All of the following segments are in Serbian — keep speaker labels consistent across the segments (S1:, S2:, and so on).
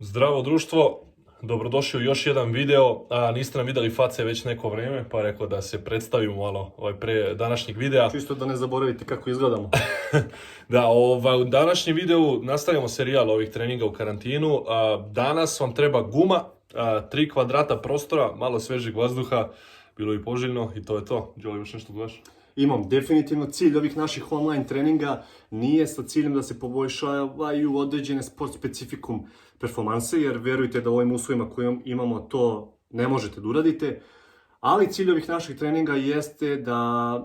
S1: Zdravo društvo, dobrodošli u još jedan video, niste nam vidjeli face već neko vrijeme, pa rekao da se predstavimo malo pre današnjeg videa.
S2: Čisto da ne zaboravite kako izgledamo.
S1: Da, u današnjem videu nastavljamo serijal ovih treninga u karantinu. Danas vam treba guma, 3 kvadrata prostora, malo svežeg vazduha, bilo bi poželjno i to je to. Đole, još nešto gledaš?
S2: Imam definitivno cilj ovih naših online treninga nije sa ciljem da se poboljšavaju određene sport specifikum performanse, jer verujte da u ovim uslovima koje imamo to ne možete da uradite, ali cilj ovih naših treninga jeste da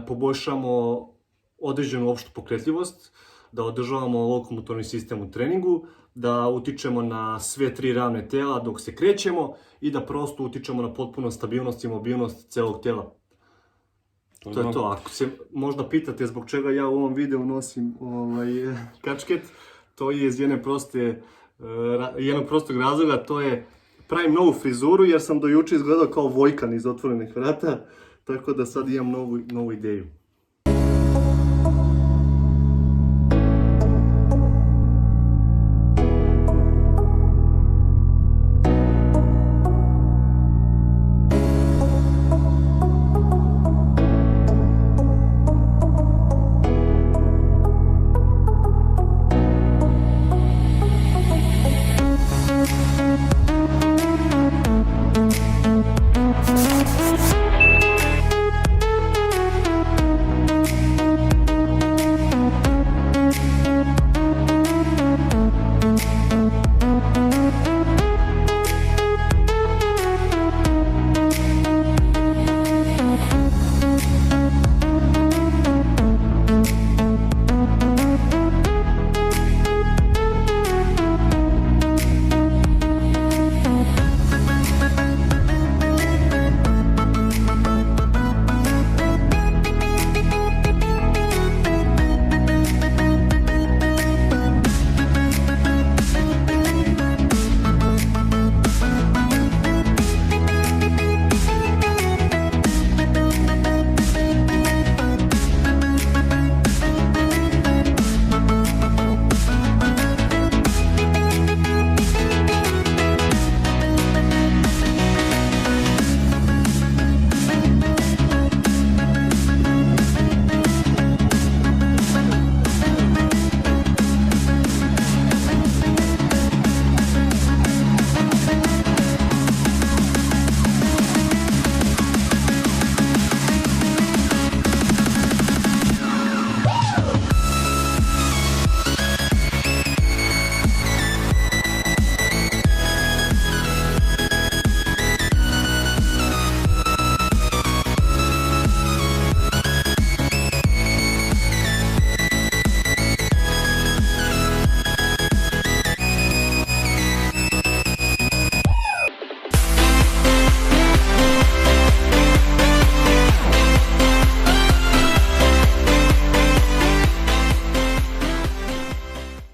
S2: poboljšamo određenu opštu pokretljivost, da održavamo lokomotorni sistem u treningu, da utičemo na sve 3 ravne tela dok se krećemo i da prosto utičemo na potpuno stabilnost i mobilnost celog tela. To je to. Ako se možda pitate zbog čega ja u ovom videu nosim kačket, to je iz jednog prostog razloga, to je pravim novu frizuru jer sam do juče izgledao kao Vojkan iz Otvorenih vrata, tako da sad imam novu ideju.